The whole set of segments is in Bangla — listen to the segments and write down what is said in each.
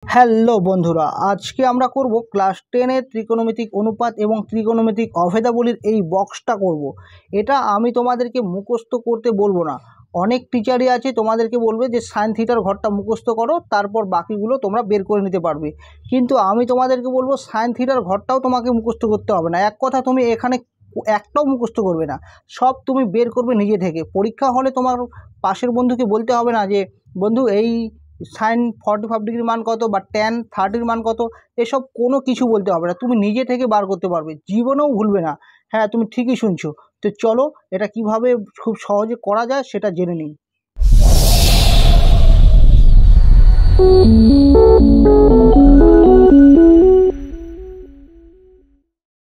হ্যালো বন্ধুরা, আজকে আমরা করব ক্লাস 10 এর ত্রিকোণমিতিক অনুপাত এবং ত্রিকোণমিতিক অভেদাবলীর এই বক্সটা করব। এটা আমি তোমাদেরকে মুখস্থ করতে বলবো না। অনেক টিচারই আছে তোমাদেরকে বলবে যে সাইন থিটার ঘরটা মুখস্থ করো, তারপর বাকিগুলো তোমরা বের করে নিতে পারবে। কিন্তু আমি তোমাদেরকে বলবো সাইন থিটার ঘরটাও তোমাকে মুখস্থ করতে হবে না। এক কথা, তুমি এখানে একটাও মুখস্থ করবে না, সব তুমি বের করবে নিজে থেকে। পরীক্ষা হলে তোমার পাশের বন্ধুকে বলতে হবে না যে বন্ধু এই সাইন 45 ডিগ্রির মান কত বা ট্যান 30 মান কত, এসব কোনো কিছু বলতে হবে না। তুমি নিজে থেকে বার করতে পারবে, জীবনেও ভুলবে না। হ্যাঁ, তুমি ঠিকই শুনছো। তো চলো এটা কিভাবে খুব সহজে করা যায় সেটা জেনে নিই।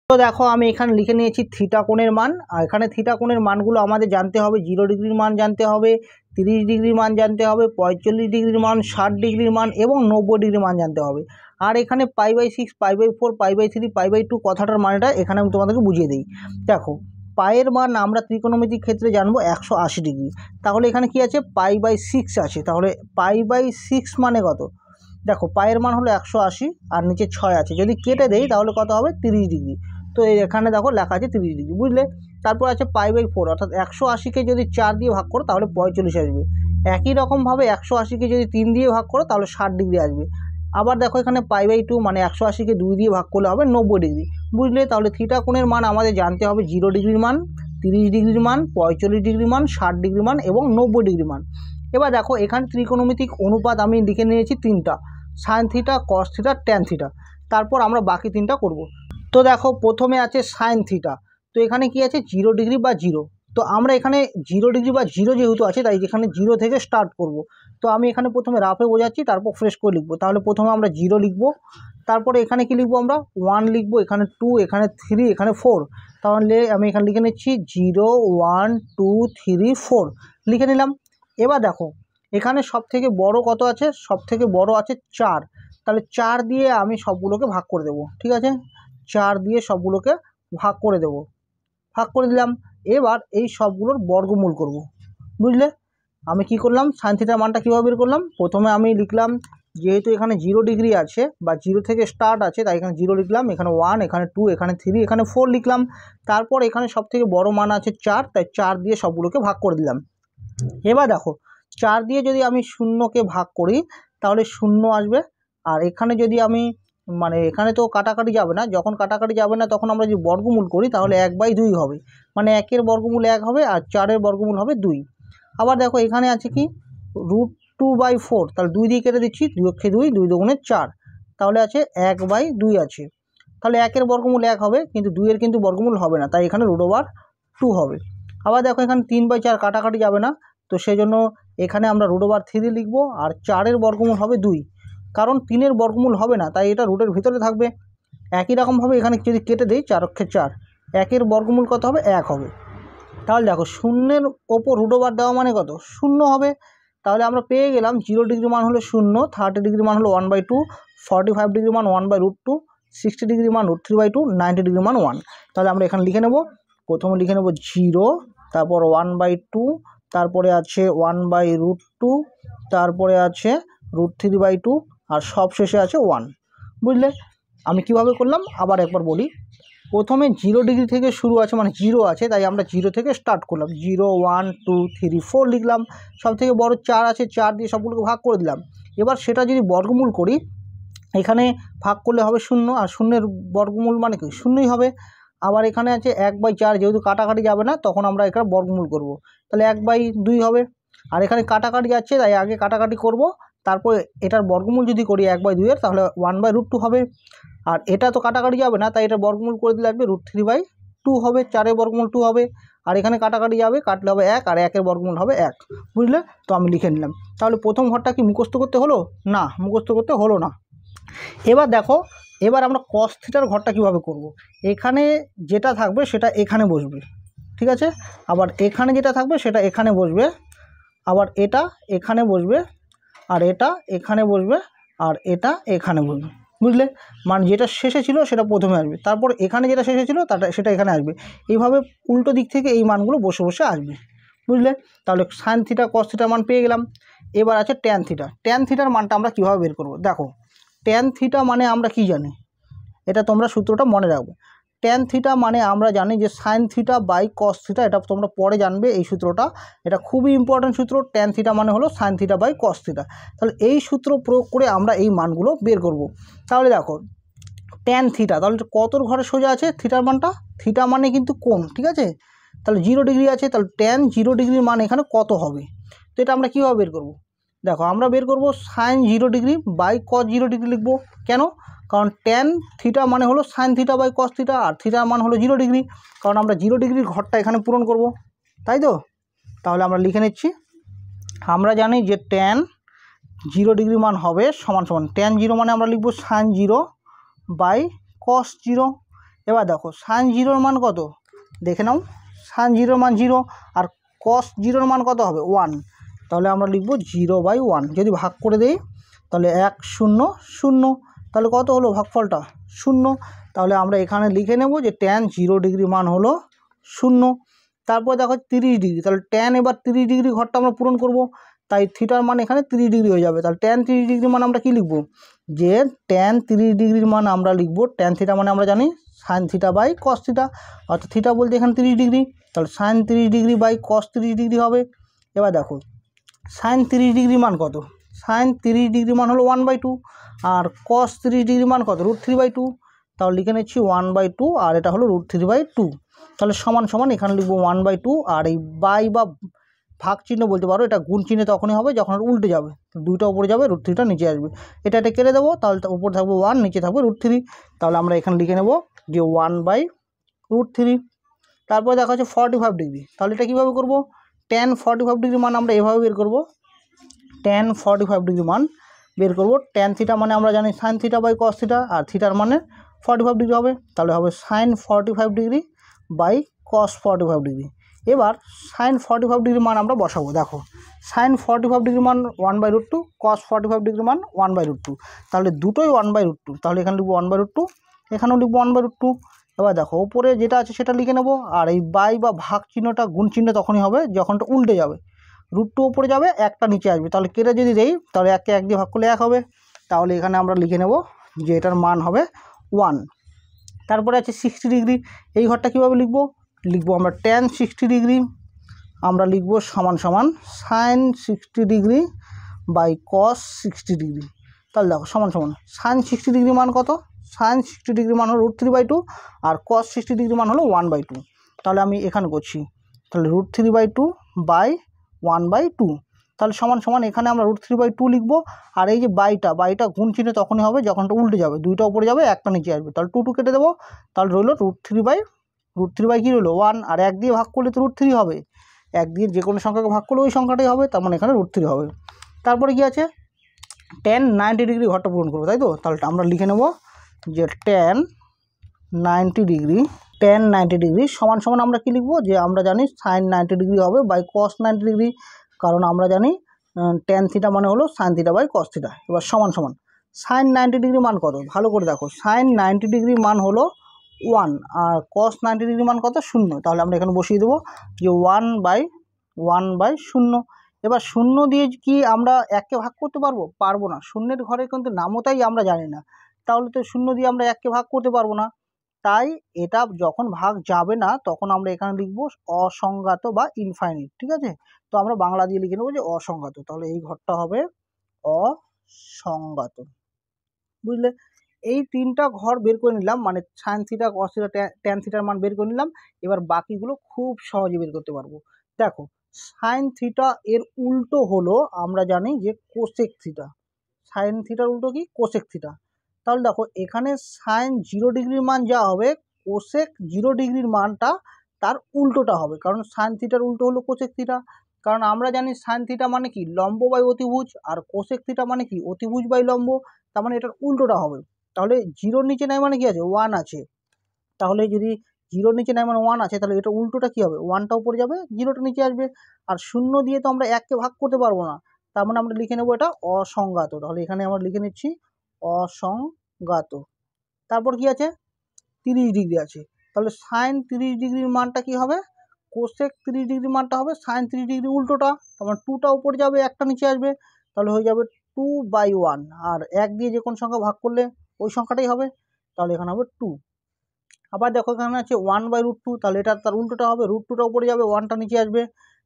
তো দেখো, আমি এখানে লিখে নিয়েছি থিটা কোণের মান। আর এখানে থিটা কোণের মানগুলো আমাদের জানতে হবে। 0 ডিগ্রির মান জানতে হবে, 30 ডিগ্রির মান জানতে হবে, 45 ডিগ্রির মান, 60 ডিগ্রির মান এবং 90 ডিগ্রির মান জানতে হবে। আর এখানে π/6, π/4, π/3, π/2 কথাটার মানটা এখানে আমি তোমাদেরকে বুঝিয়ে দিই। দেখো, পায়ের মান আমরা ত্রিকোণমিতিক ক্ষেত্রে জানবো 180 ডিগ্রি। তাহলে এখানে কি আছে, π/6 আছে। তাহলে π/6 মানে কত? দেখো, পায়ের মান হলো 180 আর নিচে 6 আছে, যদি কেটে দেই তাহলে কত হবে, 30 ডিগ্রি। তো এখানে দেখো লেখা আছে 30 ডিগ্রি, বুঝলে? তারপর আছে π/4, অর্থাৎ 180কে যদি 4 দিয়ে ভাগ করো তাহলে 45 আসবে। একই রকমভাবে 180কে যদি 3 দিয়ে ভাগ করো তাহলে 60 ডিগ্রি আসবে। আবার দেখো এখানে π/2 মানে 180কে 2 দিয়ে ভাগ করলে হবে 90 ডিগ্রি, বুঝলে? তাহলে থিটা কোণের মান আমাদের জানতে হবে 0 ডিগ্রির মান, 30 ডিগ্রির মান, 45 ডিগ্রির মান, 60 ডিগ্রির মান এবং 90 ডিগ্রির মান। এবার দেখো এখানে ত্রিকোণমিতিক অনুপাত আমি লিখে নিয়েছি তিনটা: sine theta, cos theta, tan theta. তারপর আমরা বাকি তিনটা করব। তো দেখো, প্রথমে আছে সাইন থিটা। তো এখানে কি আছে, 0 ডিগ্রি বা 0। তো আমরা এখানে 0 ডিগ্রি বা 0 যেহেতু আছে, তাই এখানে 0 থেকে স্টার্ট করব। তো আমি এখানে প্রথমে রাফে বোঝাচ্ছি, তারপর ফ্রেশ করে লিখবো। তাহলে প্রথমে আমরা 0 লিখবো, তারপরে এখানে কি লিখবো, আমরা 1 লিখবো, এখানে 2, এখানে 3, এখানে 4। তাহলে আমি এখানে লিখে নিচ্ছি 0, 1, 2, 3, 4 লিখে নিলাম। এবার দেখো এখানে সব থেকে বড় কত আছে, সব থেকে বড় আছে 4। তাহলে 4 দিয়ে আমি সবগুলোকে ভাগ করে দেবো, ঠিক আছে? 4 দিয়ে সবগুলোকে ভাগ করে দেব, ভাগ করে দিলাম। এবার এই সবগুলোর বর্গমূল করব, বুঝলে? আমি কি করলাম, সাইন থিটার মানটা কীভাবে বের করলাম, প্রথমে আমি লিখলাম, যেহেতু এখানে 0 ডিগ্রি আছে বা 0 থেকে স্টার্ট আছে, তাই এখানে 0 লিখলাম, এখানে 1, এখানে 2, এখানে 3, এখানে 4 লিখলাম। তারপর এখানে সব থেকে বড় মান আছে 4, তাই 4 দিয়ে সবগুলোকে ভাগ করে দিলাম। এবার দেখো 4 দিয়ে যদি আমি শূন্যকে ভাগ করি তাহলে 0 আসবে। আর এখানে যদি আমি মানে এখানে তো কাটাকাটি যাবে না, যখন কাটাকাটি যাবে না তখন আমরা যদি বর্গমূল করি তাহলে 1/2 হবে, মানে 1-এর বর্গমূল 1 হবে আর 4-এর বর্গমূল হবে 2। আবার দেখো এখানে আছে কি, √2/4, তাহলে 2 দিয়ে কেটে দিচ্ছি, 2 অক্ষে 2, 2 দুগুণে 4, তাহলে আছে 1/2 আছে। তাহলে 1-এর বর্গমূল 1 হবে, কিন্তু 2-এর কিন্তু বর্গমূল হবে না, তাই এখানে √2 হবে। আবার দেখো এখানে 3/4 কাটাকাটি যাবে না, তো সেই জন্য এখানে আমরা √3 লিখবো, আর 4-এর বর্গমূল হবে 2, কারণ 3-এর বর্গমূল হবে না, তাই এটা রুটের ভিতরে থাকবে। একই রকমভাবে এখানে যদি কেটে দিই 4 অক্ষে 4, 1-এর বর্গমূল কত হবে, 1 হবে। তাহলে দেখো 0-এর ওপর √2 দেওয়া মানে কত, 0 হবে। তাহলে আমরা পেয়ে গেলাম 0 ডিগ্রি মান হলো 0, 30 ডিগ্রি মান হলো 1/2, 45 ডিগ্রি মান 1/√2, 60 ডিগ্রি মান √3/2, 90 ডিগ্রি মান 1। তাহলে আমরা এখানে লিখে নেব, প্রথমে লিখে নেব 0, তারপর 1/2, তারপরে আছে 1/√2, তারপরে আছে √3/2, আর সব শেষে আছে 1, বুঝলে? আমি কিভাবে করলাম আবার একবার বলি। প্রথমে 0 ডিগ্রি থেকে শুরু আছে, মানে 0 আছে, তাই আমরা 0 থেকে স্টার্ট করলাম। 0, 1, 2, 3, 4 লিখলাম। সব থেকে বড় 4 আছে, 4 দিয়ে সবগুলোকে ভাগ করে দিলাম। এবার সেটা যদি বর্গমূল করি, এখানে ভাগ করলে হবে 0, আর 0-এর বর্গমূল মানে কি 0ই হবে। আবার এখানে আছে 1/4, যেহেতু কাটাকাটি যাবে না তখন আমরা এখানে বর্গমূল করব, তাহলে 1/2 হবে। আর এখানে কাটাকাটি যাচ্ছে, তাই আগে কাটাকাটি করব, তারপর এটার বর্গমূল যদি করি 1/2-এর, তাহলে 1/√2 হবে। আর এটা তো কাটাকাটি যাবে না, তাই এটা বর্গমূল করে দিলে আসবে √3/2 হবে, 4-এর বর্গমূল 2 হবে। আর এখানে কাটাকাটি যাবে, কাটলে হবে 1, আর 1-এর বর্গমূল হবে 1, বুঝলে? তো আমি লিখে নিলাম। তাহলে প্রথম ঘরটা কি মুখস্থ করতে হলো না? মুখস্থ করতে হলো না। এবার দেখো, এবার আমরা কস থিটার ঘরটা কীভাবে করব। এখানে যেটা থাকবে সেটা এখানে বসবে, ঠিক আছে? আবার এখানে যেটা থাকবে সেটা এখানে বসবে, আবার এটা এখানে বসবে, আর এটা এখানে বসবে, আর এটা এখানে বসবে, বুঝলে? মানে যেটা শেষে ছিল সেটা প্রথমে আসবে, তারপর এখানে যেটা শেষে ছিল সেটা এখানে আসবে। এইভাবে উল্টো দিক থেকে এই মানগুলো বসে বসে আসবে, বুঝলে? তাহলে সাইন থিটা কস থিটার মান পেয়ে গেলাম। এবার আছে ট্যান থিটা। ট্যান থিটার মানটা আমরা কীভাবে বের করব, দেখো ট্যান থিটা মানে আমরা কি জানি, এটা তোমরা সূত্রটা মনে রাখবে। ট্যান থিটা মানে আমরা জানি যে sine theta by cos theta, এটা তোমরা পরে জানবে এই সূত্রটা, এটা খুবই ইম্পর্টেন্ট সূত্র। ট্যান থিটা মানে হলো sine theta by cos theta. তাহলে এই সূত্র প্রয়োগ করে আমরা এই মানগুলো বের করব। তাহলে দেখো ট্যান থিটা, তাহলে কতর ঘরে সোজা আছে থিটার মানটা, থিটা মানে কিন্তু কোণ, ঠিক আছে। তাহলে 0 ডিগ্রি আছে, তাহলে ট্যান 0 ডিগ্রির মান এখানে কত হবে, তো এটা আমরা কীভাবে বের করব। দেখো আমরা বের করব sine 0 degree by cos 0 degree লিখবো। কেন? কারণ ট্যান থিটা মানে হলো sine theta by cos theta, আর থিটার মান হলো 0 ডিগ্রি, কারণ আমরা 0 ডিগ্রির ঘরটা এখানে পূরণ করব, তাই তো। তাহলে আমরা লিখে নিচ্ছি, আমরা জানি যে ট্যান 0 ডিগ্রি মান হবে সমান সমান ট্যান 0 মানে আমরা লিখব সাইন 0 বাই কস 0। এবার দেখো সাইন 0-র মান কত দেখে নাও, সাইন 0-র মান 0 আর কস 0-র মান কত হবে 1, তাহলে আমরা লিখব 0/1। যদি ভাগ করে দেই তাহলে 1 0 0, তাহলে কত হলো ভাগফলটা 0। তাহলে আমরা এখানে লিখে নেব যে ট্যান 0 ডিগ্রি মান হলো 0। তারপর দেখো 30 ডিগ্রি, তাহলে ট্যান এবার 30 ডিগ্রি ঘরটা আমরা পূরণ করব, তাই থিটার মান এখানে 30 ডিগ্রি হয়ে যাবে। তাহলে ট্যান 30 ডিগ্রি মান আমরা কি লিখব, যে ট্যান 30 ডিগ্রির মান আমরা লিখব, ট্যান থিটা মানে আমরা জানি sine theta by cos theta, অর্থাৎ থিটা বলতে এখানে 30 ডিগ্রি, তাহলে sine 30 degree by cos 30 degree হবে। এবার দেখো সাইন 30 ডিগ্রি মান কত, সাইন 30 ডিগ্রি মান হলো 1/2, আর কস 30 ডিগ্রি মান কত √3/2, তাহলে লিখে নিচ্ছি 1/2, আর এটা হলো √3/2। তাহলে সমান সমান এখানে লিখবো 1/2, আর এই বাই বা ভাগ চিহ্ন বলতে পারো, এটা গুণ চিহ্ন তখনই হবে যখন উল্টে যাবে, দুইটা উপরে যাবে √3টা নিচে আসবে, এটা কেটে দেবো, তাহলে উপরে থাকবে 1 নিচে থাকবে √3। তাহলে আমরা এখানে লিখে নেব যে 1/√3। তারপরে দেখা হচ্ছে 45 ডিগ্রি, তাহলে এটা কীভাবে করবো, ট্যান 45 ডিগ্রি মান আমরা এভাবে বের করব, ট্যান 45 ডিগ্রি মান বের করব। ট্যান থিটা মানে আমরা জানি sine theta by cos theta, আর থিটার মানে 45 ডিগ্রি হবে, তাহলে হবে sine 45 degree by cos 45 degree. এবার সাইন 45 ডিগ্রি মান আমরা বসাবো। দেখো সাইন 45 ডিগ্রি মান 1/√2, কস 45 ডিগ্রি মান 1/√2, তাহলে দুটোই 1/√2, তাহলে এখানে লিখবো 1/√2, এখানেও লিখবো 1/√2। এবার দেখো ওপরে যেটা আছে সেটা লিখে নেব, আর এই বাই বা ভাগ চিহ্নটা গুণ চিহ্ন তখনই হবে যখনটা উল্টে যাবে, √2 উপরে যাবে একটা নিচে আসবে, তাহলে কেটে যদি দেই তাহলে 1কে 1 দিয়ে ভাগ করলে 1 হবে, তাহলে এখানে আমরা লিখে নেব যে এটার মান হবে 1। তারপরে আছে 60 ডিগ্রি, এই ঘরটা কীভাবে লিখবো, লিখবো আমরা ট্যান 60 ডিগ্রি আমরা লিখবো সমান সমান sine 60 degree by cos 60 degree. তাহলে দেখো সমান সমান সাইন 60 ডিগ্রি মান কত, সাইন 60 ডিগ্রি মান হলো √3/2, আর কস 60 ডিগ্রি মান হলো 1/2। তাহলে আমি এখানে করছি, তাহলে √3/2 বাই 1/2, তাহলে সমান সমান এখানে আমরা √3/2 লিখবো, আর এই যে বাইটা গুণ চিহ্ন তখনই হবে যখন এটা উল্টে যাবে, দুইটা উপরে যাবে একটা নিচে আসবে, তাহলে 2 কেটে দেবো, তাহলে রইলো √3/√3 কি রইলো 1, আর 1 দিয়ে ভাগ করলে তো √3 হবে, 1 দিয়ে যে কোনো সংখ্যাকে ভাগ করলে ওই সংখ্যাটাই হবে, তার মানে এখানে √3 হবে। তারপরে কি আছে ট্যান 90 ডিগ্রি ঘরটা পূরণ করবো, তাই তো। তাহলে আমরা লিখে নেব যে ট্যান 90 ডিগ্রি সমান সমান আমরা কি লিখবো, যে আমরা জানি সাইন 90 ডিগ্রি হবে বাই কস 90 ডিগ্রি, কারণ আমরা জানি ট্যান থিটা মানে হলো sine theta by cos theta. এবার সমান সমান সাইন 90 ডিগ্রি মান কত, ভালো করে দেখো সাইন 90 ডিগ্রি মান হলো 1, আর কস 90 ডিগ্রি মান কত 0, তাহলে আমরা এখানে বসিয়ে দেবো যে 1/0। এবার 0 দিয়ে কি আমরা 1কে ভাগ করতে পারবো না, শূন্যের ঘরে কিন্তু নামতাই আমরা জানি না, তাহলে তো 0 দিয়ে আমরা 1কে ভাগ করতে পারবো না, তাই এটা যখন ভাগ যাবে না তখন আমরা এখানে লিখবো অসংজ্ঞাত বা ইনফাইনিট, ঠিক আছে। তো আমরা বাংলা দিয়ে লিখে নেবো যে অসংজ্ঞাত, তাহলে এই ঘরটা হবে অসংজ্ঞাত, বুঝলে। এই 3টা ঘর বের করে নিলাম, মানে sine theta cos theta tan থিটার মান বের করে নিলাম। এবার বাকিগুলো খুব সহজে বের করতে পারবো। দেখো সাইন থিটা এর উল্টো হলো আমরা জানি যে কোসেক থিটা, সাইন থিটার উল্টো কি কোসেক থিটা। তাহলে দেখো এখানে সাইন 0 ডিগ্রির মান যা হবে, কোসেক 0 ডিগ্রির মানটা তার উল্টোটা হবে, কারণ সাইন থিটার উল্টো হলো কোসেক থিটা, কারণ আমরা জানি সাইন থিটা মানে কি লম্ব বাই অতিভুজ, আর কোসেক থিটা মানে কি অতিভুজ বাই লম্ব, তার মানে এটার উল্টোটা হবে। তাহলে 0-র নিচে নাই মানে কি আছে 1 আছে, তাহলে যদি 0-র নিচে নাই মানে 1 আছে, তাহলে এটা উল্টোটা কি হবে 1টা উপরে যাবে 0টা নিচে আসবে, আর 0 দিয়ে তো আমরা 1কে ভাগ করতে পারবো না, তার মানে আমরা লিখে নেবো এটা অসংজ্ঞাত। তাহলে এখানে আমরা লিখে নিচ্ছি অসংজ্ঞাত। তারপর কি আছে 30 ডিগ্রি আছে, তাহলে সাইন 30 ডিগ্রির মানটা কি হবে, কোসেক 30 ডিগ্রির মানটা হবে সাইন 30 ডিগ্রি উল্টোটা, তার মানে 2টা উপরে যাবে একটা নিচে আসবে, তাহলে হয়ে যাবে 2/1, আর 1 দিয়ে যে কোনো সংখ্যা ভাগ করলে ওই সংখ্যাটাই হবে, তাহলে এখানে হবে 2। আবার দেখো এখানে আছে 1/√2, তাহলে এটা তার উল্টোটা হবে, √2টা উপরে যাবে, 1টা নিচে আসবে,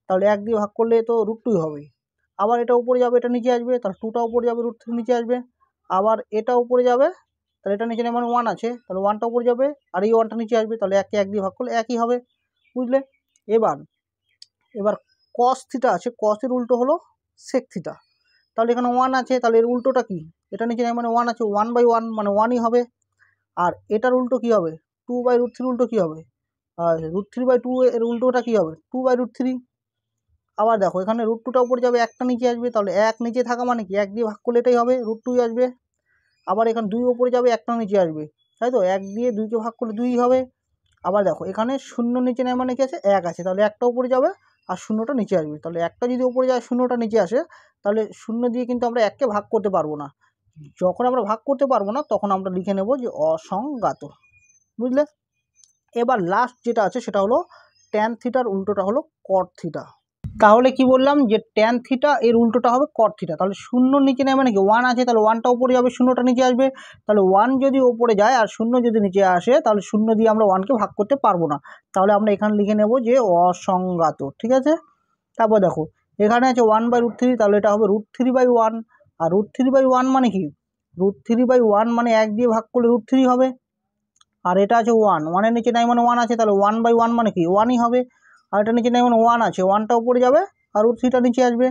তাহলে 1 দিয়ে ভাগ করলে তো √2 হবে। আবার এটা উপরে যাবে, এটা নিচে আসবে, তাহলে 2টা উপরে যাবে, √3 নিচে আসবে। আবার এটা উপরে যাবে, তাহলে এটা নিচে নেই মানে 1 আছে, তাহলে 1টা উপরে যাবে, আর এই 1টা নিচে আসবে, তাহলে 1কে 1 দিয়ে ভাগ করলে একই হবে, বুঝলে? এবার cos থিটা আছে, cos এর উল্টো হলো sec থিটা, তাহলে এখানে 1 আছে, তাহলে এর উল্টোটা কি? এটা নিচে নেই মানে 1 আছে, 1/1 মানে 1ই হবে। আর এটার উল্টো কি হবে? 2/√3 উল্টো কি হবে? আর √3/2 এর উল্টোটা কি হবে? 2/√3। আবার দেখো এখানে √2টা উপরে যাবে, একটা নিচে আসবে, তাহলে 1 নিচে থাকা মানে কি 1 দিয়ে ভাগ করলে এটাই হবে, √2ই আসবে। আবার এখানে 2 উপরে যাবে, একটা নিচে আসবে, তাই তো 1 দিয়ে 2কে ভাগ করলে 2ই হবে। আবার দেখো এখানে 0 নিচে নেয় মানে কি আছে 1 আছে, তাহলে একটা উপরে যাবে আর 0টা নিচে আসবে, তাহলে একটা যদি উপরে যায় 0টা নিচে আসে, তাহলে 0 দিয়ে কিন্তু আমরা 1কে ভাগ করতে পারবো না। যখন আমরা ভাগ করতে পারবো না তখন আমরা লিখে নেব যে অসংজ্ঞাত, বুঝলে? এবার লাস্ট যেটা আছে সেটা হলো ট্যান থিটার উল্টোটা হলো কট থিটা। তাহলে কি বললাম যে ট্যান থিটা এর উল্টোটা হবে কট থিটা, তাহলে 0 নিচে নেয় মানে কি 1 আছে, তাহলে 1টা উপরে যাবে, 0টা নিচে আসবে, তাহলে 1 যদি উপরে যায় আর 0 যদি নিচে আসে, তাহলে 0 দিয়ে আমরা 1কে ভাগ করতে পারবো না, তাহলে আমরা এখানে লিখে নেব যে অসংজ্ঞাত, ঠিক আছে? তারপর দেখো এখানে আছে 1/√3, তাহলে এটা হবে √3/1, আর √3/1 মানে কি? √3/1 মানে 1 দিয়ে ভাগ করলে √3 হবে। আর এটা আছে 1 এর নিচে নাই মানে 1 আছে, তাহলে 1/1 মানে কি 1ই হবে। আর এটা নিচে নাই মানে 1 আছে, 1টা উপরে যাবে আর √3টা নিচে আসবে।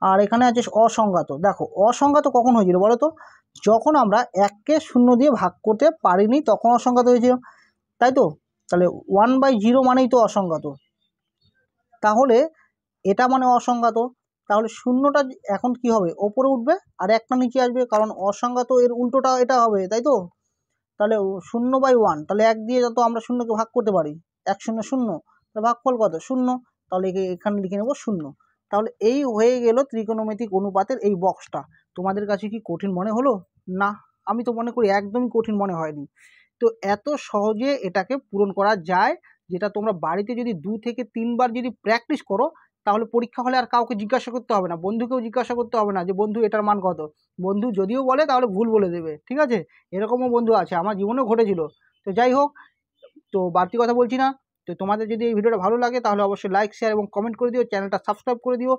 আর এখানে আছে অসংজ্ঞাত। দেখো অসংজ্ঞাত কখন হয়েছিল বলো তো? যখন আমরা 1কে 0 দিয়ে ভাগ করতে পারিনি তখন অসংজ্ঞাত হয়েছিল, তাই তো? তাহলে 1/0 মানেই তো অসংজ্ঞাত, তাহলে এটা মানে অসংজ্ঞাত। তাহলে 0টা এখন কি হবে? ওপরে উঠবে আর একটা নিচে আসবে, কারণ অসংজ্ঞাত এর উল্টোটা এটা হবে, তাই তো? তাহলে 0/1, তাহলে 1 দিয়ে যত আমরা 0কে ভাগ করতে পারি, 1 0 0, তাহলে ভাগফল কত? 0, তাহলে এখানে লিখে নেব 0। তাহলে এই হয়ে গেল ত্রিকোণমিতিক অনুপাতের এই বক্সটা। তোমাদের কাছে কি কঠিন মনে হলো? না, আমি তো মনে করি একদমই কঠিন মনে হয়নি। তো এত সহজে এটাকে পূরণ করা যায়, যেটা তোমরা বাড়িতে যদি 2 থেকে 3 বার যদি প্র্যাকটিস করো, তাহলে পরীক্ষা হলে আর কাউকে জিজ্ঞাসা করতে হবে না, বন্ধুকেও জিজ্ঞাসা করতে হবে না যে বন্ধু এটার মান কত। বন্ধু যদিও বলে তাহলে ভুল বলে দেবে, ঠিক আছে? এরকমও বন্ধু আছে, আমার জীবনেও ঘটেছিল। তো যাই হোক, তো বাড়তি কথা বলছি না। তো তোমাদের যদি এই ভিডিওটা ভালো লাগে তাহলে অবশ্যই লাইক, শেয়ার এবং কমেন্ট করে দিও, চ্যানেলটা সাবস্ক্রাইব করে দিও।